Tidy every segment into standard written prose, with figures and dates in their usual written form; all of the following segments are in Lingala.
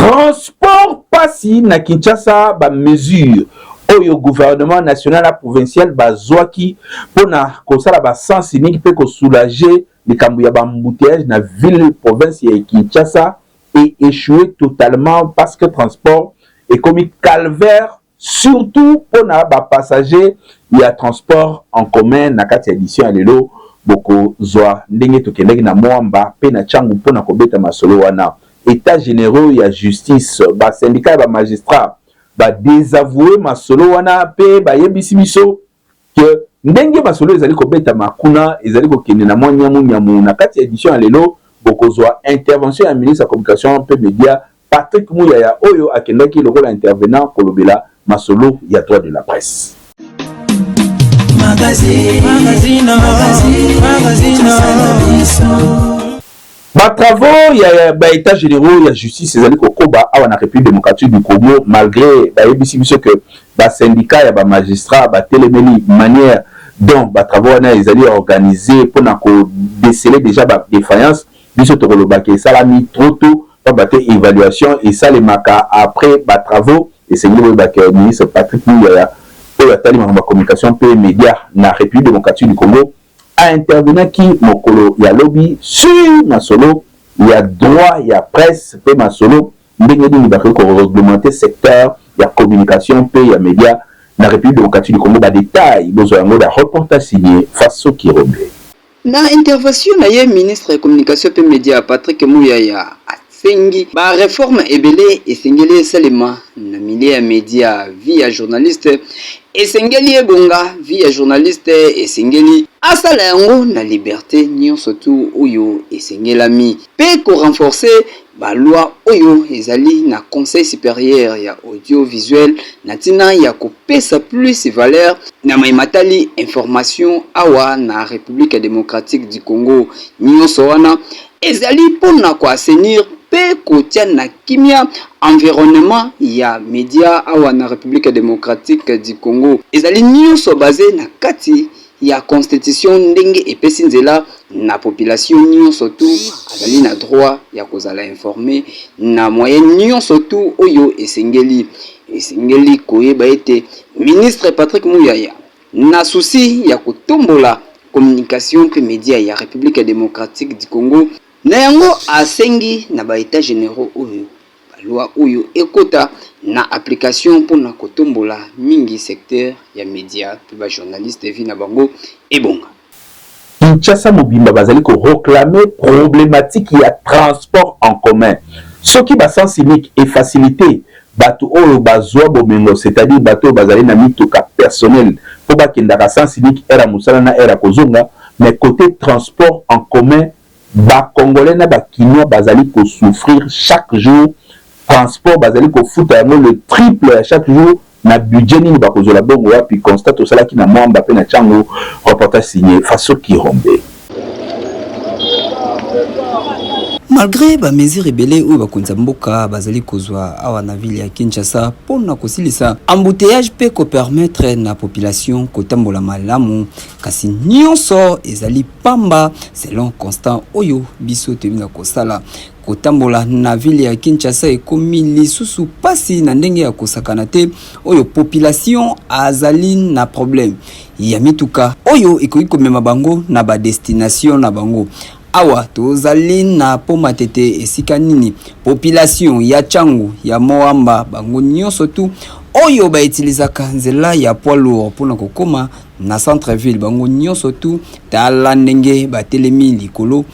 Transport pasi na Kinshasa ba mesure oyo gouvernement national et provincial bazwaki pona kosala ba sens unique pe ko soulager likambo ya ba embouteillage na ville province ya Kinshasa et échoué totalement parce que transport est comme calvaire surtout pona ba passager ya transport en commun na kati édition ya lelo boko zwa ndenge tokendeki na mwamba pe na changu pona kobeta masolo wana état généraux ya justice ba syndicat ba magistrat ba désavouer masolo wana pe ba yebisi biso que ndenge masolo ezali kobeta makuna ezali kokende na mwa nyamu na kati édition ya lelo bokozwa intervention ya ministre ya communication pe média Patrick Muyaya oyo akendaki lokola intervenant kolobela masolo ya droit de la presse. Ba travaux ya ba état généraux ya justice ezali kokoba awa na République démocratique du Congo malgré ba yebisi biso que ba syndicat ya ba magistrat ba télémeli manière dont ba travaux na ezali organisé pour na ko déceler déjà ba défaillance biso to koloba ke salami trop tôt pas ba évaluation et ça les maka après ba travaux et c'est le ba que ministre Patrick Muyaya oyo atali ma communication pe média na République démocratique du Congo a intervenu qui mokolo ya lobby sur masolo ya droit ya presse pe masolo ndenge ni ba ko réglementer secteur ya communication pe ya média na République démocratique du Congo ba détail besoin yango da reportage signé Faso Kirombe. Na intervention na ye ministre ya communication pe média Patrick Muyaya sengi ba réforme ebele esengeli salema na milieu ya média via journaliste esengeli ebonga via journaliste esengeli asala yango na liberté nyonso tu oyo esengelami pe ko renforcer ba loi oyo ezali na conseil supérieur ya audiovisuel na tina ya kopesa plus valeur na maimatali information awa na République démocratique du Congo nyonso wana ezali pona ko assainir pe kotia na kimia environnement ya média awa na République démocratique du Congo ezali nyonso basé na kati ya constitution ndenge epesi nzela na population nyonso tu azali na droit ya kozala informé na moyen nyonso tu oyo esengeli koyeba ete ministre Patrick Muyaya na souci ya kotombola communication pe média ya République démocratique du Congo na yango asengi na ba état généraux oyo loi oyo ekota na application pour na kotombola mingi secteur ya média pe ba journaliste vi na bango ebonga. Kinshasa mobimba bazali ko réclamer problématique ya transport en commun soki ba sens unique et facilité bato oyo bazwa bomengo c'est-à-dire bato bazali na mituka personnel po bakendaka sens unique era musala na era kozonga mais côté transport en commun ba congolais na ba kinois bazali ko souffrir chaque jour transport bazali ko futa le triple à chaque jour na budget ni ba kozola bongo wapi constate osala ki na mwamba pe na chango reportage signé Faso Kirombe. Malgré ba mesures rebelle ou ba konzamboka bazali kozwa awa na ville ya Kinshasa pona kosilisa embouteillage pe ko permettre na population kotambola malamu kasi nyonso ezali pamba selon constant oyo biso tebina kosala kotambola na ville ya Kinshasa ekomi lisusu pasi na ndenge ya kosakana te oyo population azali na problème ya mituka oyo ekoki komema bango na ba destination na bango awa tozali na poma tete esika nini population ya changu ya moamba bango nyonso tu oyo ba utilizaka nzela ya poids lourd pona kokoma na centre ville bango nyonso tu tala ndenge ba telemi likolo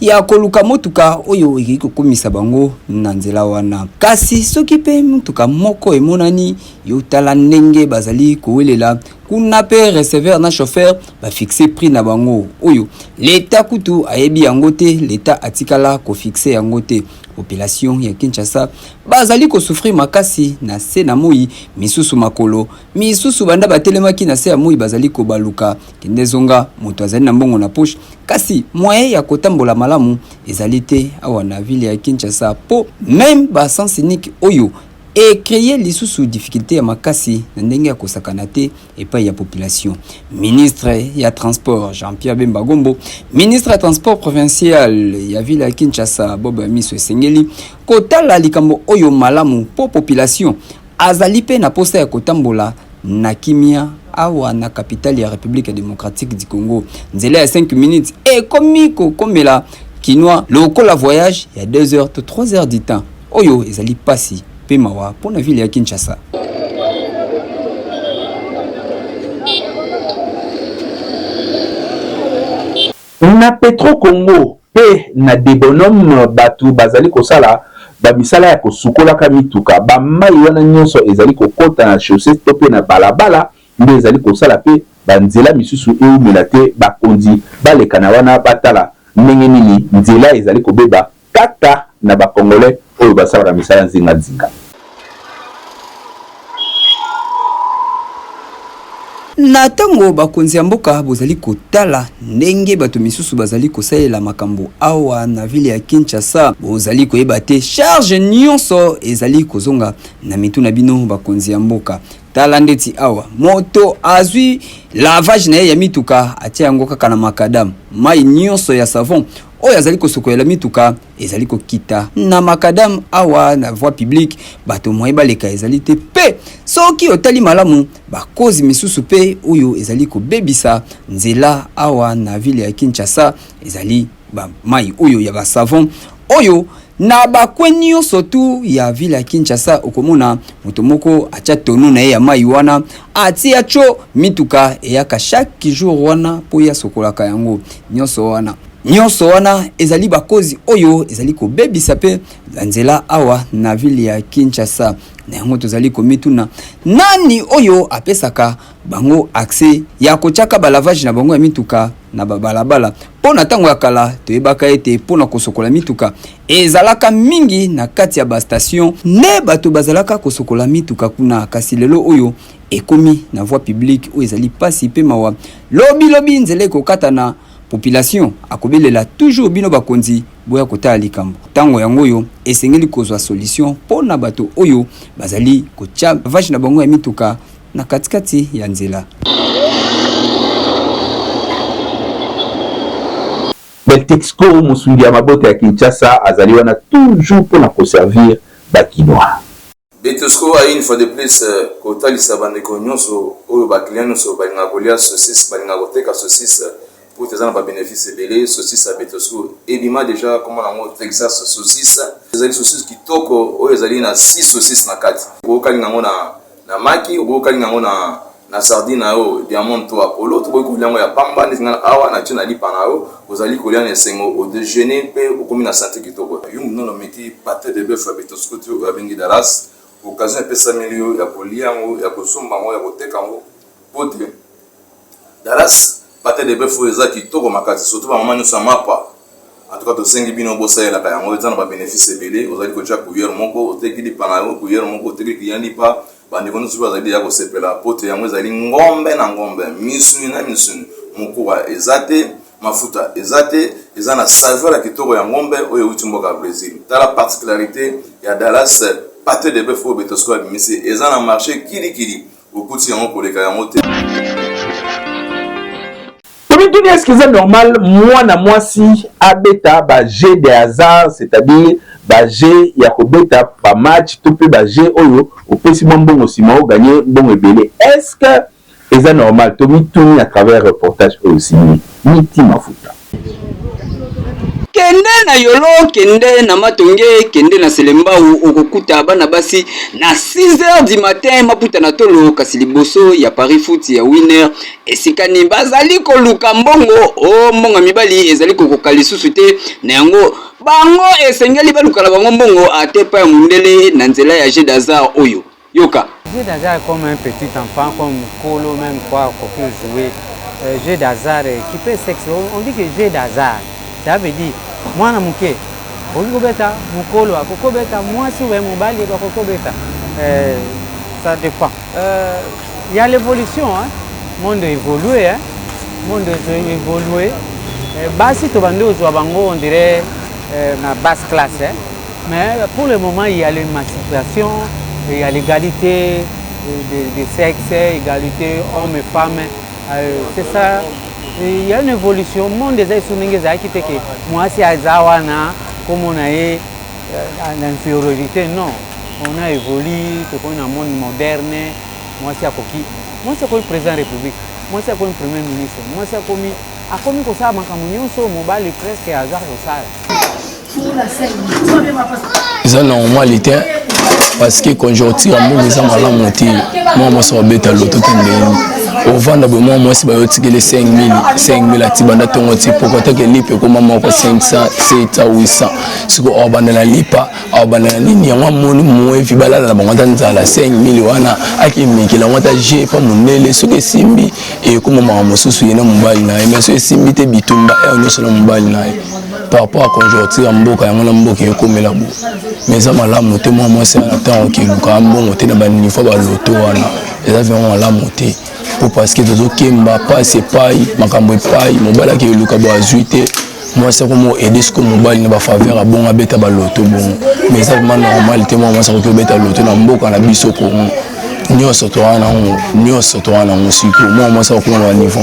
ya koluka motuka oyo ekiko komisa bango na nzela wana kasi soki pe motuka moko emonani yo tala ndenge bazali kowelela kuna pe receveur na chauffeur ba fixer prix na bango oyo l'état kutu ayebi yango te l'état atikala ko fixer yango te population ya Kinshasa bazali ko souffrir makasi na se na moi misusu makolo misusu banda batelemaki na se ya moi bazali ko baluka kindezonga moto azali na mbongo na poche kasi moyen ya kotambola malamu ezali te awa na ville ya Kinshasa po même ba sens unique oyo et créer les sous difficultés à makasi na ndenge ya kosakana te et pas ya population. Ministre ya transport Jean-Pierre Bemba Gombo, ministre ya transport provincial ya ville ya Kinshasa Bob Miso Sengeli kotala likambo oyo malamu po population azali pe na posta ya kotambola na kimia awa na capitale ya République démocratique du Congo. Nzela ya 5 minutes et komiko komela kinwa lokola voyage ya 2 heures to 3 heures du temps. Oyo ezali pasi pe mawa pour la ville ya Kinshasa. Na Petro Congo pe na debonome batu bazali kosala ba misala ya kosukola ka mituka ba mai wana nyonso ezali kokota na chaussée to pe na balabala nde ezali kosala pe banzela misusu eumela te bakondi balekana wana batala ndenge nini nzela ezali kobeba kaka na bakongolais oyo basalaka misala nzinga. Na tango bakonzi ya mboka bozali kotala ndenge bato misusu bazali kosalela makambo awa na ville ya Kinshasa, bozali koyeba te charge nyonso ezali kozonga na mitu na bino bakonzi ya mboka. Tala ndeti awa moto azwi lavage na ye ya mituka atia yango kaka na makadam mai nyonso ya savon oyo azali kosokolela mituka ezali kokita na makadam awa na voie publique bato moye baleka ezali te pe soki otali malamu bakozi misusu pe oyo ezali kobebisa nzela awa na ville ya Kinshasa ezali ba mai oyo ya ba savon oyo na bakwe nyonso tu ya ville ya Kinshasa okomona moto moko atia tonu na ye ya mai wana atia cho mituka eyaka chaque jour wana po ya sokolaka yango nyonso wana ezali bakozi oyo ezali kobebisa pe nzela awa na ville ya Kinshasa. Na yango tozali komituna nani oyo apesaka bango accès ya kochaka balavage na bango ya mituka na babalabala pona tango ya kala toyebaka ete pona kosokola mituka ezalaka mingi na kati ya ba station ne bato bazalaka kosokola mituka kuna kasi lelo oyo ekomi na voie publique oyo ezali pasi pe mawa lobi nzele kokata na population akobelela toujours bino bakonzi boya kotala likambo tango yango yo esengeli kozwa solution pona bato oyo bazali kocha vache na bango ya mituka na katikati ya nzela. Beltexco musungi ya mabote ya Kinshasa azali wana toujours pona koservir bakinois. Beltexco a une fois de plus kotalisa bandeko nyonso oyo bakilian nyonso balinga kolia saucisse balinga koteka saucisse pour te donner des bénéfices belé saucisse à Beltexco et bima déjà comment on Texas saucisse les saucisses qui toko o ezali na 6 saucisses na 4 ko kalinga ngo na maki ko kalinga ngo na sardine o diamant to apollo to ko kulango ya pamba ni ngana awa na tuna lipa na o ozali kolia na sengo au déjeuner pe au komi na santé kitoko yum non meti pâté de bœuf à Beltexco to abengi daras occasion pesa milio ya koliango ya kosumba ngo ya koteka ngo pote daras pâté de bœuf eza kitoko makasi surtout ba maman nyonso mapa en tout cas to sengi bino bosa la yango eza na ba bénéfice belé ozali kocha cuillère moko oteki lipa na yo cuillère moko oteki kiyandi pa bandeko nyonso bazali ya kosepela pote yango ezali ngombe na ngombe misuni na misuni mokuwa ezate mafuta ezate eza na saveur ya kitoko ya ngombe oyo uti mboka Brésil. Tala particularité ya Dallas pâté de bœuf au Beltexco abimisi eza na marché kili okuti yango koleka yango te. Est-ce que c'est normal, moi na moi si abeta ba jeu de hasard, c'est-à-dire ba jeu ya ko beta pa match tout pe ba jeu oyo au pesi mbongo sima o gagner mbongo ebele. Est-ce que c'est normal to mi tourner à travers reportage aussi ni ti mafuta. Kende na yolo kende na matonge kende na selembau okokuta bana basi na 6h du matin maputa na tolo kasi liboso ya Paris Foot ya winner esikani bazali ko luka mbongo o mbonga mibali ezali ko kokalisusu te na yango bango esengeli baluka la bango mbongo atepa ya mundele na nzela ya jeu d'hasard oyo yoka jeu d'hasard comme un petit enfant comme Kolo même quoi qu'on peut jouer jeu d'hasard qui peut s'exprimer on dit que jeu d'hasard ça veut dire moi na muke okobeta mukolo akokobeta mwasi we mobali akokobeta ça dépend il y a l'évolution hein monde évolué hein monde évolué basi to bande ozwa bango on dirait na basse classe hein mais pour le moment il y a l'émancipation il y a l'égalité de sexe, égalité hommes et femmes. C'est ça. Il y a une évolution. Le monde des Aïssounengues qui fait que moi, si Azawana, comme on a eu l'infériorité, non. On a évolué, on a un monde moderne. Moi, c'est le président de la République. Moi, c'est le premier ministre. Moi, c'est comme ça, mobile presque hasard c'est une normalité parce que quand je retire un mot, ça m'a monté. Moi, je suis bête à l'auto. Au vendre, moi, si je tire les 5 000 à Tibanda, pourquoi tu as que l'IP comme moi, 500, 700, 800. Si on a la lipa, on a la ligne, on a mon vibala, la banque dans 5 000, on a qui la monte à G, pas mon nez, ce que Simbi, et comme on m'a soucié dans mon bail, mais ce Simbi te bitumba, et on est sur mon bail. Par rapport à quand je retire un beau, quand on a un beau qui est comme là-bas. Mais ça m'a la monté, moi, c'est un temps qui est quand même monté dans le niveau de l'auto, et ça fait on l'a monté. Parce que tout ce qui m'a pas, c'est pas, ma cambo pas, mon bala qui est le cabo à zuité. Moi, c'est comme aider ce que mon bal n'a pas faveur à bon à bête à l'auto. Mais ça, c'est normal, moi, ça que bête à l'auto, dans le beau, quand on a bis au courant. Nous, on se moi, ça, on a niveau.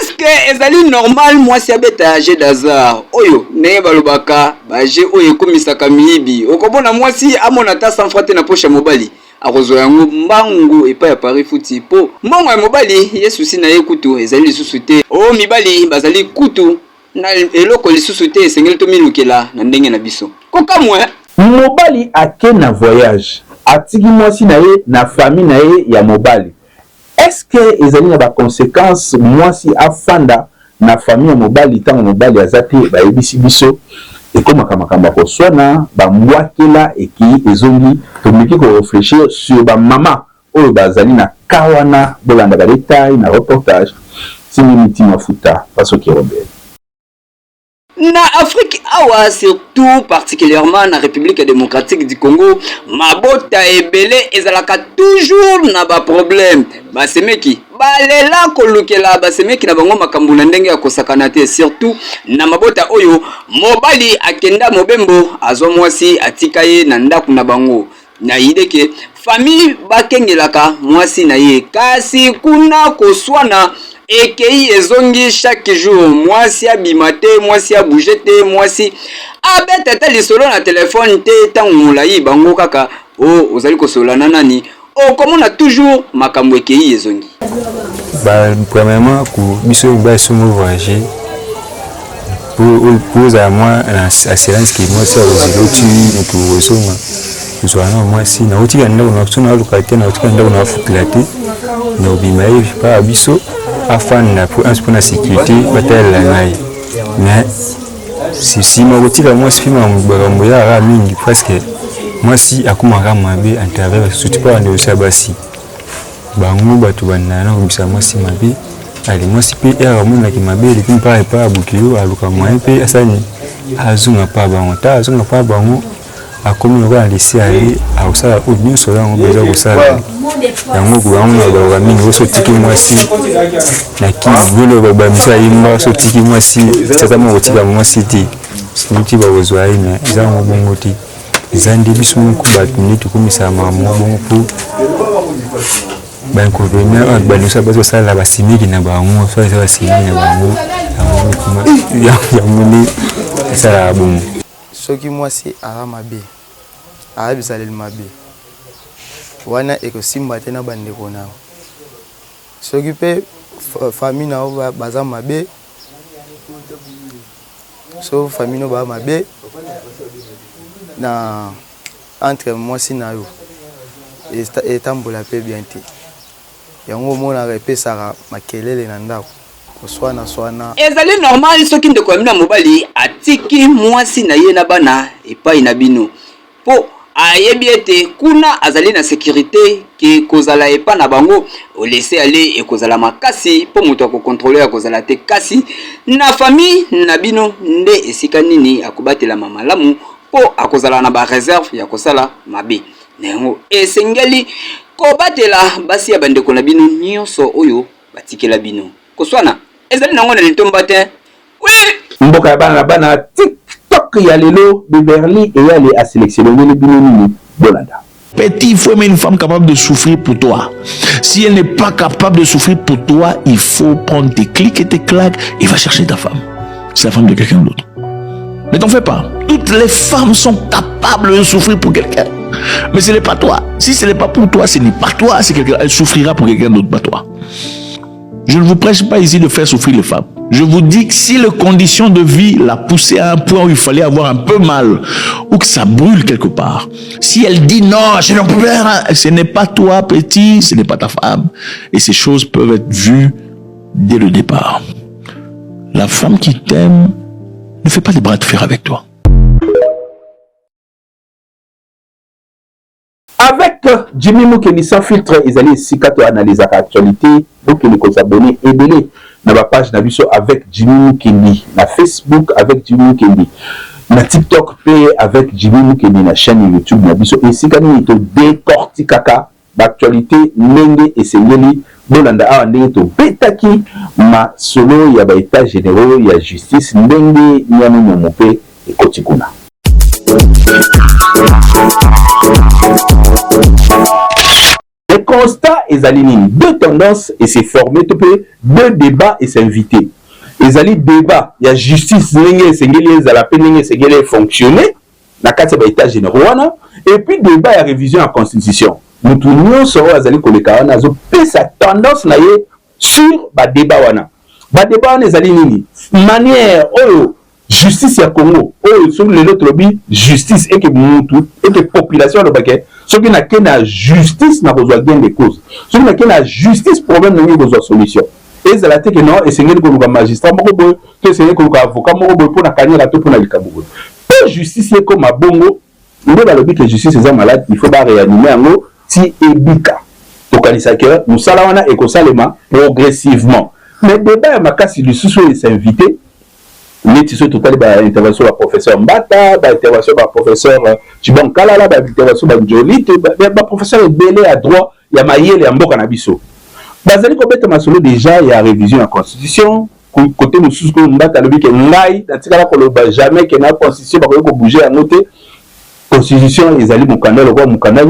Est-ce que ezali normal moi si abeta âgé d'hasard oyo ne balobaka baje oyo komisaka miyibi okobona moi si amona ta sans frate na poche mobali akozo yango mbangu epa ya Paris futi po mbongo ya mobali yesu si na ekutu ezali lisusu te o mibali bazali kutu na eloko lisusu te esengeli to milukela na ndenge na biso kokamwe mobali ake na voyage atiki mwasi na ye na famille na ye ya mobali. Est-ce que ezali na ba conséquences mwasi afanda na famille ya mobali tango mobali azate ba ebisi biso ekomaka makambo koswana ba mwakela eki ezongi tomiki ko réfléchir sur ba mama oyo bazali na kawana bolanda ba détail na reportage Simimiti Mafuta Pasoki Robert. Na Afrique awa surtout particulièrement na République démocratique du Congo mabota ebele ezalaka toujours na ba problème basemeki balela kolukela basemeki na bango makambo na ndenge ya kosakana te surtout na mabota oyo mobali akenda mobembo azwa mwasi atika ye na ndaku na bango na ideke famille bakengelaka mwasi na ye kasi kuna koswana ekei ezongi chaque jour mwasi abimate mwasi abujete mwasi abeta ta lisolo na telefone te tango molayi bango kaka o ozali kosolana nani o komona toujours makambo ekei ezongi premièrement ku biso ba sumo voyager pour à moi assurance qui moi ça oziloti pour osoma kuzwana mwasi na utika ndako na tsuna lokate na utika ndako na fukilate na obimaye pa biso afin pour la sécurité batela ngai mais si ma rotika moi si ma mboya ra mingi presque moi si akumaka mabe à travers surtout pas de sabasi bango batu banana kubisa moi si mabe ali moi si pe era mona ki mabe li pas pas bukilo aluka moi pe asani azunga pa bango ta azunga pa bango akomi on va laisser aller à ça au mieux sur on besoin de ça yango ko bango ba mingi so tiki moi si na ki volo ba misa yimba so tiki moi si c'est ça mo tika moi si ti muti ba wozwa ina za mo bongo ti zandi biso ko ba ni to komisa ma mo bongo pour ben ko venir ba lusa ba so sala ba simiki na bango so ça ba simiki na bango ya moni ça bon soki mwasi aramabe abisaleli mabe wana ekosimba te na bandeko nao soki pe famille nao baza mabe so famille no ba mabe na entre mwasi na yo etambola pe bien te yango monaka epesaka makelele na ndako koswana ezali normal soki ndeko ya mina mobali atiki mwasi na ye na bana epai na bino po ayebi ete kuna azali na sécurité ke kozala epa na bango olese ale ekozala makasi po moto akokontrole akozala te kasi na famille na bino nde esika nini akobatela malamu po akozala na ba réserve ya kosala mabe nango esengeli kobatela basi ya bandeko na bino nyonso oyo batikela bino koswana ezali nango na litomba te oui mboka ya bana TikTok ya lelo Beverly et yale a sélectionné le binoni Bolanda. Petit, il faut aimer une femme capable de souffrir pour toi. Si elle n'est pas capable de souffrir pour toi, il faut prendre tes clics et tes claques et va chercher ta femme. C'est la femme de quelqu'un d'autre. Ne t'en fais pas. Toutes les femmes sont capables de souffrir pour quelqu'un. Mais ce n'est pas toi. Si ce n'est pas pour toi, ce n'est pas toi. C'est quelqu'un. Elle souffrira pour quelqu'un d'autre, pas toi. Je ne vous prêche pas ici de faire souffrir les femmes. Je vous dis que si les conditions de vie la poussaient à un point où il fallait avoir un peu mal, ou que ça brûle quelque part, si elle dit non, je n'en peux pas, ce n'est pas toi, petit, ce n'est pas ta femme. Et ces choses peuvent être vues dès le départ. La femme qui t'aime ne fait pas des bras de fer avec toi. Avec Jimmy Mukeli sans filtre, ils allaient ici quand on analyse l'actualité, donc il faut s'abonner et belé. Dans ma page Nabiso avec Jimmy Mukeli, na Facebook avec Jimmy Mukeli, na TikTok avec Jimmy Mukeli, na chaîne YouTube Nabiso. Ici quand on décortiquera l'actualité, nenge et sengeli, bolanda a ndenge to betaki ma solo ya ba état généraux ya justice ndenge nyamu nyamupe et kotikuna. Le constat est aligné. Deux tendances et c'est formé, deux débats et c'est invité. Les alliés débat, il y a justice, il fonctionner, la carte de l'état général, et puis débat et révision en constitution. Nous tournons sur les alliés collègues, sa tendance sur le débat. Le débat est aligné. Manière, justice ya Congo, sur les autres lobbies, justice et que population le baquet. Ceux qui n'ont la justice n'a besoin gain des causes. Ceux qui n'ont la justice, problème n'a besoin de solution. Et c'est la tête que non, et c'est un magistrat, que c'est un avocat, pour la carrière, pour la Likambo. Pour justice, comme à Bongo, il y a le but que justice est malade, il faut réanimer en haut, si et bika. Donc, nous salons et qu'on progressivement. Mais débat, ma casse, il est invité. L'étude totale de l'intervention du professeur Mbata, l'intervention du professeur Chibon Kalala, l'intervention de Jolie, le professeur Belé à droit, il y a Maïel et Mboka Nabiso. Bazali Kobeta Masolo déjà, il y a révision de la constitution. Côté de sous Mbata, le but que Ngai, dans ce jamais que la constitution va bouger à noter. Constitution, ils allaient Moukanda, le roi Moukanda,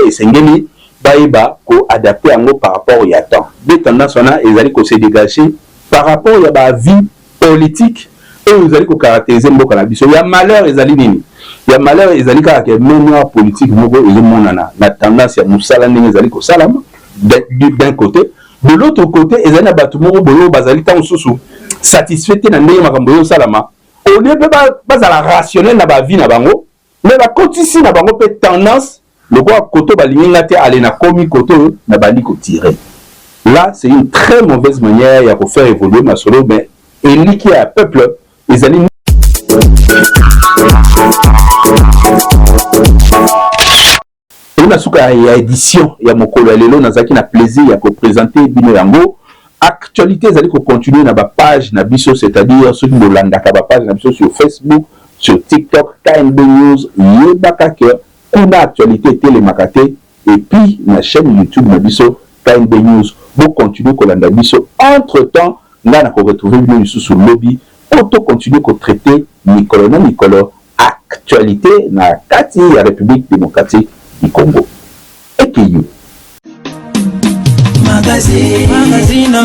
et Sengeli, Baïba, pour adapter en haut par rapport au Yatan. Des tendances, ils allaient se dégager par rapport à la vie politique. Et vous allez caractériser Mboka na biso. Il y a malheur et Zalini. Il y a malheur et Zalika avec mémoire politique Moko et Monana. La tendance à Moussala Zaliko Salam d'un côté. De l'autre côté, il y a Batumoro Bolo Bazalita Moussou. Satisfait dans le Makamboyo Salama. On ne peut pas à la rationnelle na ba vie na bango. Mais la côté na bango peut tendance. Le roi Koto Balimingate aller na komi Koto na Baliko tiré. Là, c'est une très mauvaise manière de faire évoluer ma solo. Mais il qui a peuple. Les alliés. Il y a édition, il y a mon collègue Lelo, Nazaki na plaisir, il y a présenter Bino Yango. Actualité, ils allaient continuer dans ma page, c'est-à-dire ceux qui me l'ont page sur Facebook, sur TikTok, KNB News, Yebakake, Kuna Actualité, Télémakate, et puis la chaîne YouTube Nabiso, KNB News, vous continuez Kolanda Biso. Entre-temps, là, on a retrouvé Bino sous le lobby. Auto continue à traiter Nicolas actualité na kati ya République démocratique du Congo. Et que you. Magazine.